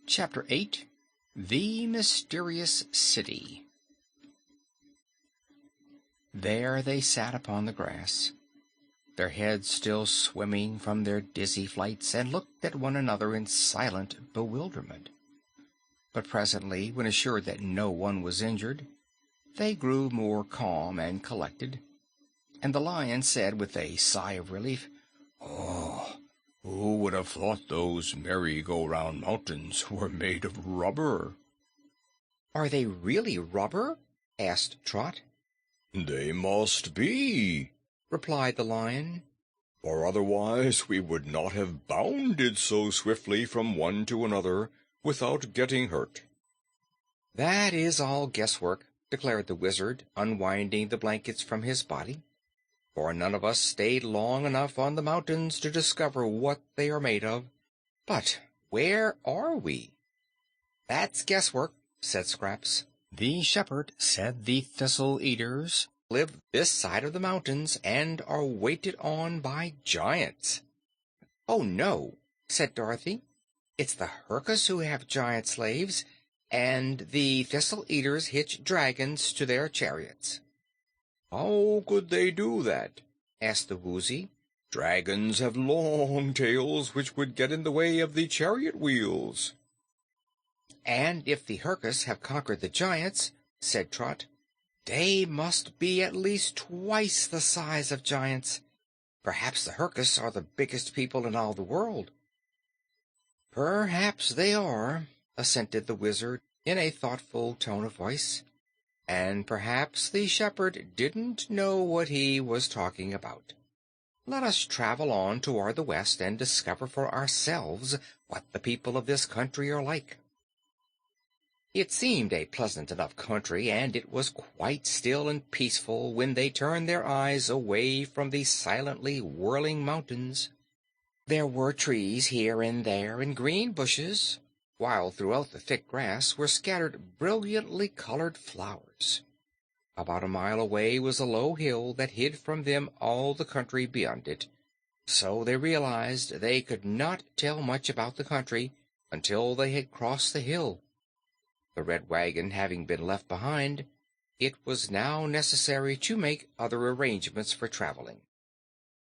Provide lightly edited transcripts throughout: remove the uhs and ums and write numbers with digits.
Chapter 8. The Mysterious City. There they sat upon the grass, their heads still swimming from their dizzy flights, and looked at one another in silent bewilderment. But presently, when assured that no one was injured, they grew more calm and collected, and the Lion said with a sigh of relief, "Oh, who would have thought those merry-go-round mountains were made of rubber?" "Are they really rubber?" asked Trot. "They must be," replied the Lion, "for otherwise we would not have bounded so swiftly from one to another without getting hurt." "That is all guesswork," declared the Wizard, unwinding the blankets from his body. "For none of us stayed long enough on the mountains to discover what they are made of. But where are we?" "That's guesswork," said Scraps. The shepherd said the Thistle Eaters "Live this side of the mountains and are waited on by giants." "Oh, no," said Dorothy. "It's the Hurkers who have giant slaves, and the Thistle Eaters hitch dragons to their chariots." "How could they do that?" asked the Woozy. "Dragons have long tails which would get in the way of the chariot wheels." "And if the Hurkers have conquered the giants," said Trot, "they must be at least twice the size of giants. Perhaps the Hurkers are the biggest people in all the world." "Perhaps they are," assented the Wizard in a thoughtful tone of voice. "And perhaps the shepherd didn't know what he was talking about. Let us travel on toward the west and discover for ourselves what the people of this country are like." It seemed a pleasant enough country, and it was quite still and peaceful when they turned their eyes away from the silently whirling mountains. There were trees here and there and green bushes, while throughout the thick grass were scattered brilliantly colored flowers. About a mile away was a low hill that hid from them all the country beyond it, so they realized they could not tell much about the country until they had crossed the hill. The Red Wagon having been left behind, it was now necessary to make other arrangements for traveling.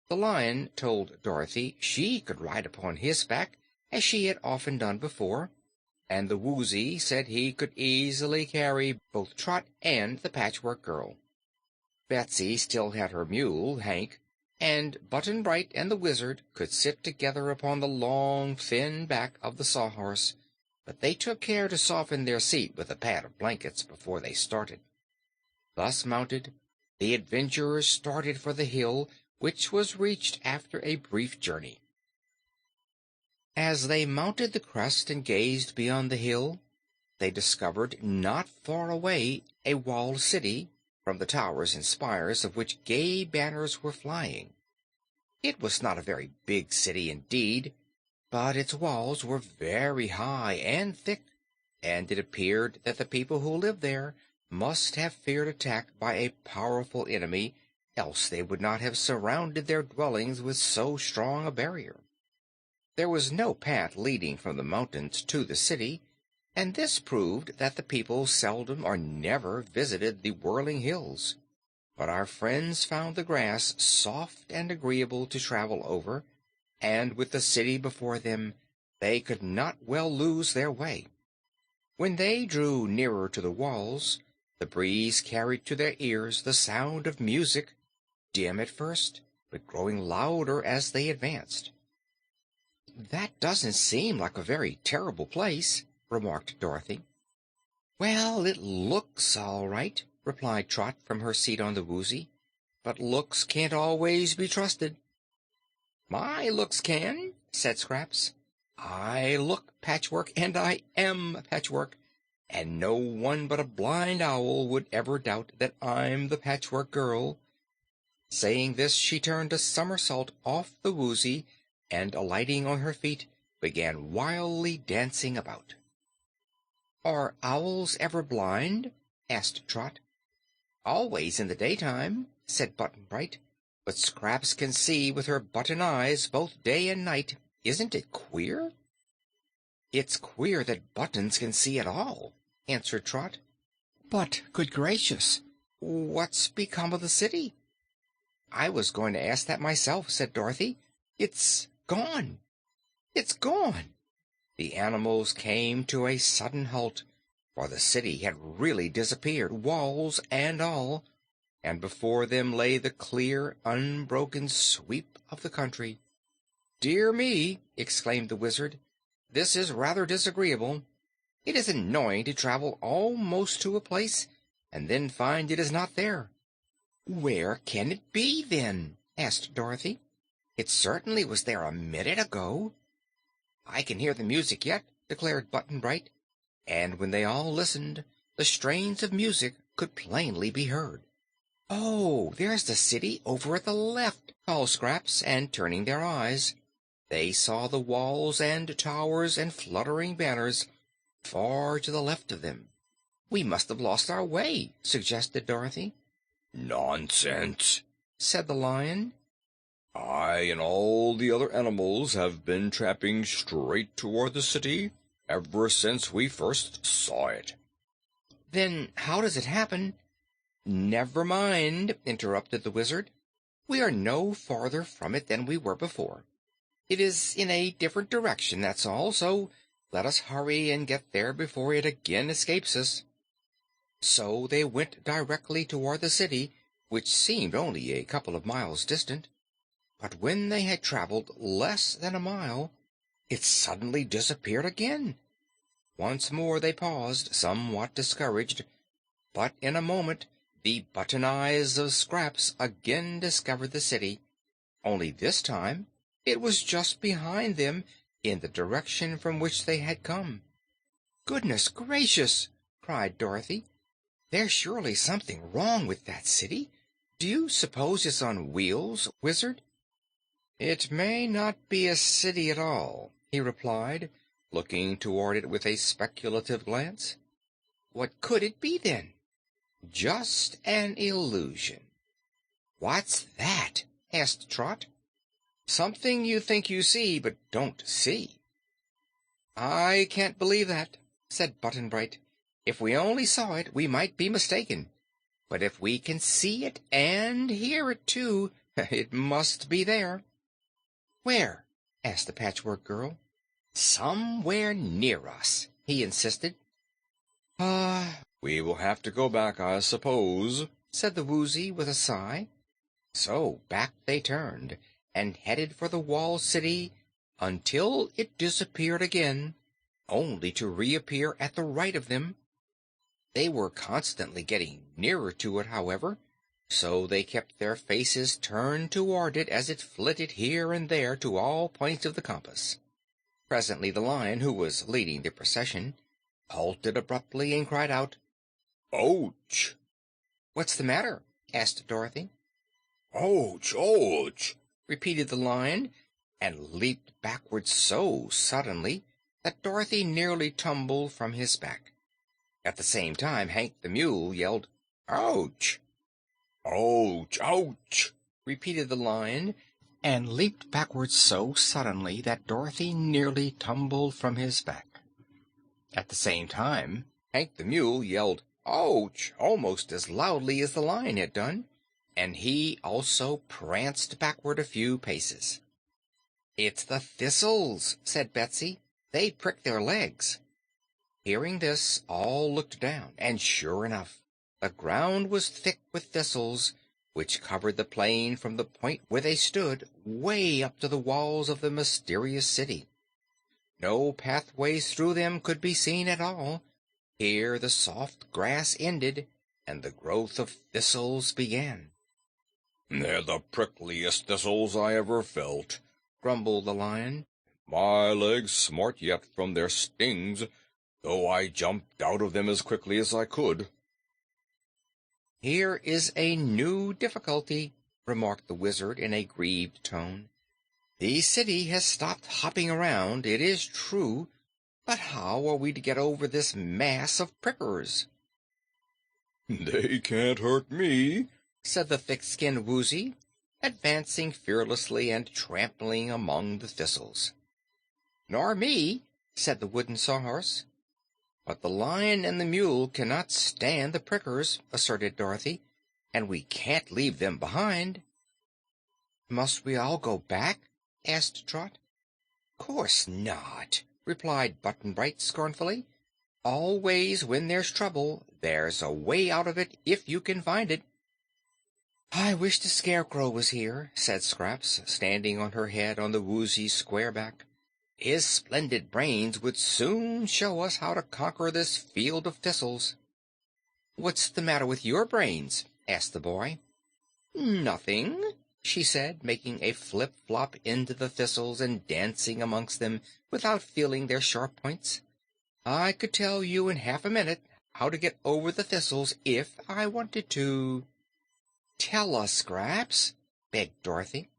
The Lion told Dorothy she could ride upon his back, as she had often done before, and the Woozy said he could easily carry both Trot and the Patchwork Girl. Betsy still had her mule, Hank, and Button-Bright and the Wizard could sit together upon the long, thin back of the Sawhorse, but they took care to soften their seat with a pad of blankets before they started. Thus mounted, the adventurers started for the hill, which was reached after a brief journey. As they mounted the crest and gazed beyond the hill, they discovered not far away a walled city, from the towers and spires of which gay banners were flying. It was not a very big city indeed, but its walls were very high and thick, and it appeared that the people who lived there must have feared attack by a powerful enemy, else they would not have surrounded their dwellings with so strong a barrier. There was no path leading from the mountains to the city, and this proved that the people seldom or never visited the whirling hills. But our friends found the grass soft and agreeable to travel over, and with the city before them, they could not well lose their way. When they drew nearer to the walls, the breeze carried to their ears the sound of music, dim at first, but growing louder as they advanced. "That doesn't seem like a very terrible place," remarked Dorothy. "Well, it looks all right," replied Trot from her seat on the Woozy, "but looks can't always be trusted." "My looks can," said Scraps. "I look Patchwork, and I am Patchwork, and no one but a blind owl would ever doubt that I'm the Patchwork Girl." Saying this, she turned a somersault off the Woozy, and alighting on her feet, began wildly dancing about. "Are owls ever blind?" asked Trot. "Always in the daytime," said Button-Bright, "but Scraps can see with her button eyes both day and night. Isn't it queer?" "It's queer that Buttons can see at all," answered Trot. But, good gracious, "What's become of the city?" "I was going to ask that myself," said Dorothy. "It's gone. It's gone." The animals came to a sudden halt, for the city had really disappeared, walls and all, and before them lay the clear, unbroken sweep of the country. "Dear me!" exclaimed the Wizard. "This is rather disagreeable. It is annoying to travel almost to a place and then find it is not there." "Where can it be, then?" asked Dorothy. "It certainly was there a minute ago." "I can hear the music yet," declared Button-Bright, and when they all listened, the strains of music could plainly be heard. "Oh, there's the city over at the left," called Scraps, and turning their eyes, they saw the walls and towers and fluttering banners far to the left of them. "We must have lost our way," suggested Dorothy. Nonsense, said the Lion. I and all the other animals have been tramping straight toward the city ever since we first saw it. "Then how does it happen—" "Never mind," interrupted the Wizard. "We are no farther from it than we were before. It is in a different direction, that's all, so let us hurry and get there before it again escapes us." So they went directly toward the city, which seemed only a couple of miles distant. But when they had traveled less than a mile, it suddenly disappeared again. Once more they paused, somewhat discouraged, but in a moment the button eyes of Scraps again discovered the city, only this time it was just behind them, in the direction from which they had come. "Goodness gracious!" cried Dorothy. "There's surely something wrong with that city. Do you suppose it's on wheels, Wizard?" "It may not be a city at all," he replied, looking toward it with a speculative glance. "What could it be, then?" "Just an illusion." "What's that?" asked Trot. "Something you think you see, but don't see." "I can't believe that," said Button-Bright. "If we only saw it, we might be mistaken. But if we can see it and hear it, too, it must be there." "Where?" asked the Patchwork Girl. "Somewhere near us," he insisted. We will have to go back, I suppose," said the Woozy with a sigh. So back they turned and headed for the walled city until it disappeared again, only to reappear at the right of them. They were constantly getting nearer to it, however, so they kept their faces turned toward it as it flitted here and there to all points of the compass. Presently the Lion, who was leading the procession, halted abruptly and cried out, "Ouch! "What's the matter?" asked Dorothy. Ouch! Ouch!" repeated the Lion, and leaped backward so suddenly that Dorothy nearly tumbled from his back. At the same time Hank the Mule yelled, "Ouch!" "Ouch! Ouch!" repeated the Lion, and leaped backward so suddenly that Dorothy nearly tumbled from his back. At the same time, Hank the Mule yelled, "Ouch!" almost as loudly as the Lion had done, and he also pranced backward a few paces. "It's the thistles," said Betsy. "They prick their legs." Hearing this, all looked down, and sure enough, the ground was thick with thistles, which covered the plain from the point where they stood way up to the walls of the mysterious city. No pathways through them could be seen at all. Here the soft grass ended, and the growth of thistles began. "They're the prickliest thistles I ever felt," grumbled the Lion. "My legs smart yet from their stings, though I jumped out of them as quickly as I could." "Here is a new difficulty," remarked the Wizard in a grieved tone. "The city has stopped hopping around, it is true, but how are we to get over this mass of prickers?" "They can't hurt me," said the thick-skinned Woozy, advancing fearlessly and trampling among the thistles. "Nor me," said the wooden Sawhorse. "But the Lion and the Mule cannot stand the prickers," asserted Dorothy, "and we can't leave them behind." "Must we all go back?" asked Trot. "Course not," replied Button-Bright scornfully. "Always when there's trouble, there's a way out of it if you can find it." "I wish the Scarecrow was here," said Scraps, standing on her head on the Woozy's square back. "His splendid brains would soon show us how to conquer this field of thistles." "What's the matter with your brains?" asked the boy. "Nothing," she said, making a flip-flop into the thistles and dancing amongst them without feeling their sharp points. "I could tell you in half a minute how to get over the thistles if I wanted to." "Tell us, Scraps," begged Dorothy.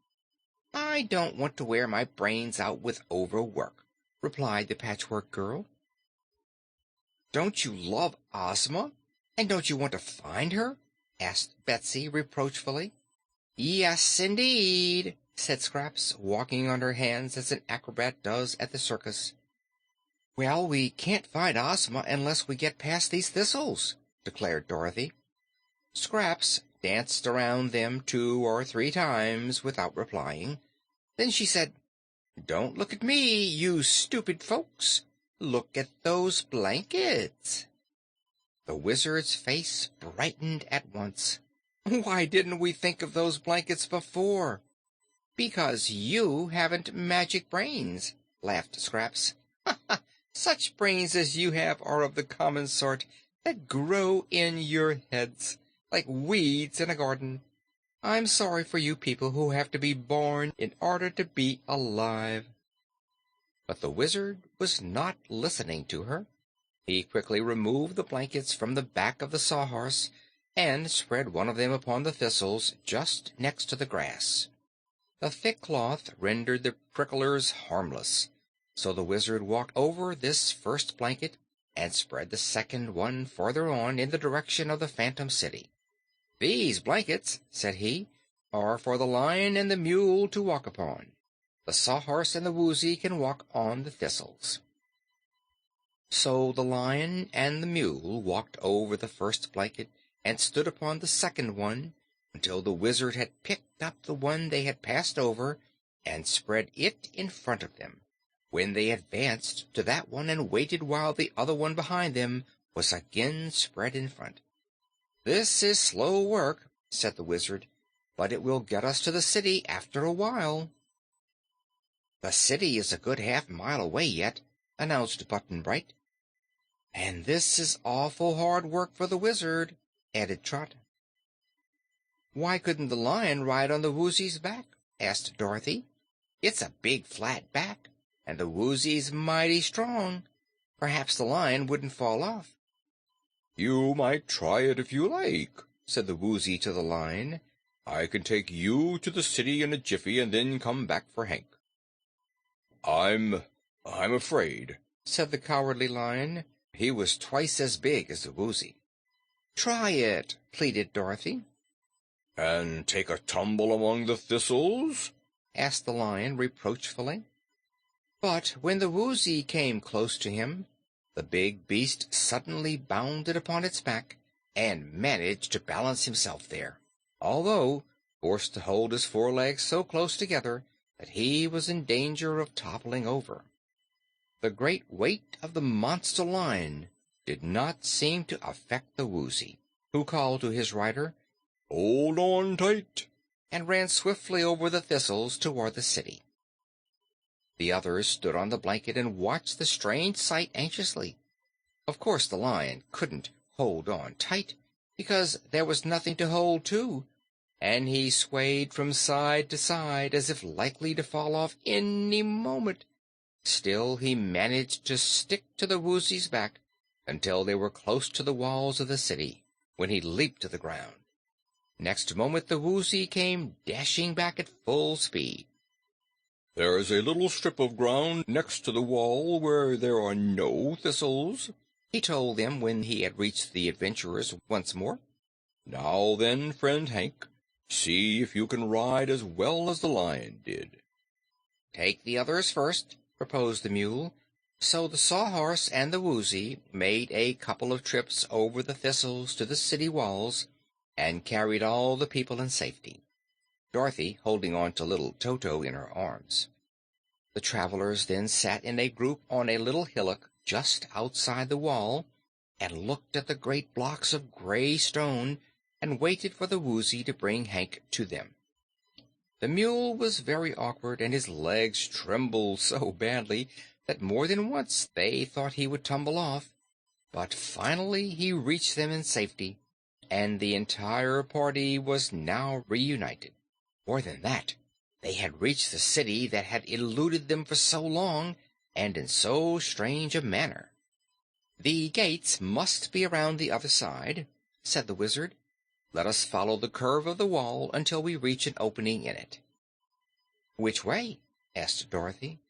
"I don't want to wear my brains out with overwork," replied the Patchwork Girl. "Don't you love Ozma? And don't you want to find her?" asked Betsy reproachfully. "Yes, indeed," said Scraps, walking on her hands as an acrobat does at the circus. "Well, we can't find Ozma unless we get past these thistles," declared Dorothy. Scraps danced around them 2 or 3 times without replying. Then she said, "Don't look at me, you stupid folks. Look at those blankets." The Wizard's face brightened at once. "Why didn't we think of those blankets before?" "Because you haven't magic brains," laughed Scraps. "Ha ha! Such brains as you have are of the common sort that grow in your heads, like weeds in a garden. I'm sorry for you people who have to be born in order to be alive." But the Wizard was not listening to her. He quickly removed the blankets from the back of the Sawhorse and spread one of them upon the thistles just next to the grass. The thick cloth rendered the pricklers harmless, so the Wizard walked over this first blanket and spread the second one farther on in the direction of the Phantom City. "These blankets," said he, "are for the Lion and the Mule to walk upon. The Sawhorse and the Woozy can walk on the thistles." So the Lion and the Mule walked over the first blanket and stood upon the second one until the Wizard had picked up the one they had passed over and spread it in front of them, when they advanced to that one and waited while the other one behind them was again spread in front. "This is slow work," said the Wizard, "but it will get us to the city after a while." "The city is a good half-mile away yet," announced Button-Bright. "And this is awful hard work for the Wizard," added Trot. "Why couldn't the Lion ride on the Woozy's back?" asked Dorothy. "It's a big flat back, and the Woozy's mighty strong. Perhaps the Lion wouldn't fall off." "You might try it if you like," said the Woozy to the Lion. "I can take you to the city in a jiffy and then come back for Hank." I'm afraid," said the Cowardly Lion. He was twice as big as the Woozy. "Try it," pleaded Dorothy. "And take a tumble among the thistles?" asked the Lion reproachfully. But when the Woozy came close to him, the big beast suddenly bounded upon its back and managed to balance himself there, although forced to hold his forelegs so close together that he was in danger of toppling over. The great weight of the monster lion did not seem to affect the Woozy, who called to his rider, "Hold on tight," and ran swiftly over the thistles toward the city. The others stood on the blanket and watched the strange sight anxiously. Of course the lion couldn't hold on tight, because there was nothing to hold to, and he swayed from side to side as if likely to fall off any moment. Still, he managed to stick to the Woozy's back until they were close to the walls of the city, when he leaped to the ground. Next moment the Woozy came dashing back at full speed. "There's a little strip of ground next to the wall where there are no thistles," he told them when he had reached the adventurers once more. "Now then, friend Hank, see if you can ride as well as the lion did." "Take the others first," proposed the Mule. So the Sawhorse and the Woozy made a couple of trips over the thistles to the city walls and carried all the people in safety, Dorothy holding on to little Toto in her arms. The travelers then sat in a group on a little hillock just outside the wall and looked at the great blocks of gray stone and waited for the Woozy to bring Hank to them. The mule was very awkward, and his legs trembled so badly that more than once they thought he would tumble off, but finally he reached them in safety, and the entire party was now reunited. More than that, they had reached the city that had eluded them for so long, and in so strange a manner. "The gates must be around the other side," said the Wizard. "Let us follow the curve of the wall until we reach an opening in it." "Which way?" asked Dorothy.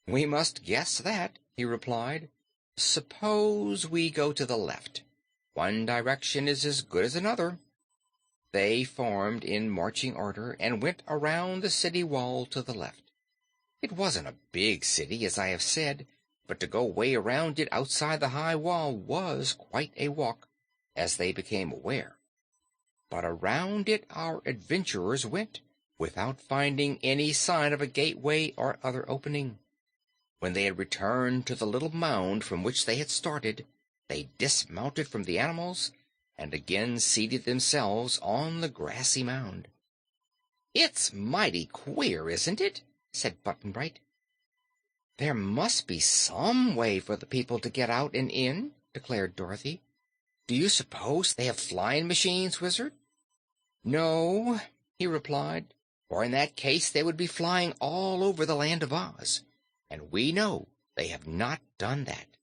"We must guess that," he replied. "Suppose we go to the left. One direction is as good as another." They formed in marching order and went around the city wall to the left. It wasn't a big city, as I have said, but to go way around it outside the high wall was quite a walk, as they became aware. But around it our adventurers went, without finding any sign of a gateway or other opening. When they had returned to the little mound from which they had started, they dismounted from the animals and again seated themselves on the grassy mound. "It's mighty queer, isn't it?" said Button-Bright. "There must be some way for the people to get out and in," declared Dorothy. "Do you suppose they have flying machines, Wizard?" "No," he replied, "for in that case they would be flying all over the Land of Oz, and we know they have not done that.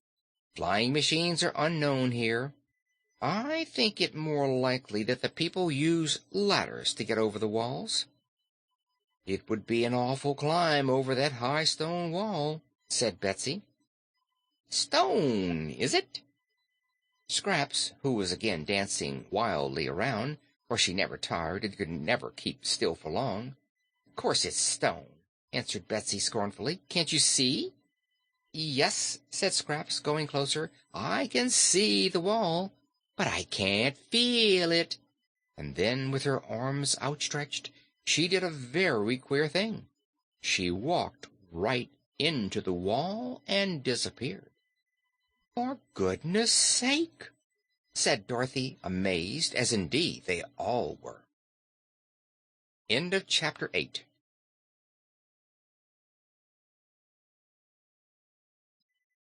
Flying machines are unknown here. I think it more likely that the people use ladders to get over the walls." "It would be an awful climb over that high stone wall," said Betsy. "Stone, is it?" Scraps, who was again dancing wildly around, for she never tired and could never keep still for long. "Course it's stone," answered Betsy scornfully. "Can't you see?" "Yes," said Scraps, going closer. "I can see the wall, but I can't feel it." And then, with her arms outstretched, she did a very queer thing. She walked right into the wall and disappeared. "For goodness sake!" said Dorothy, amazed, as indeed they all were. End of Chapter 8.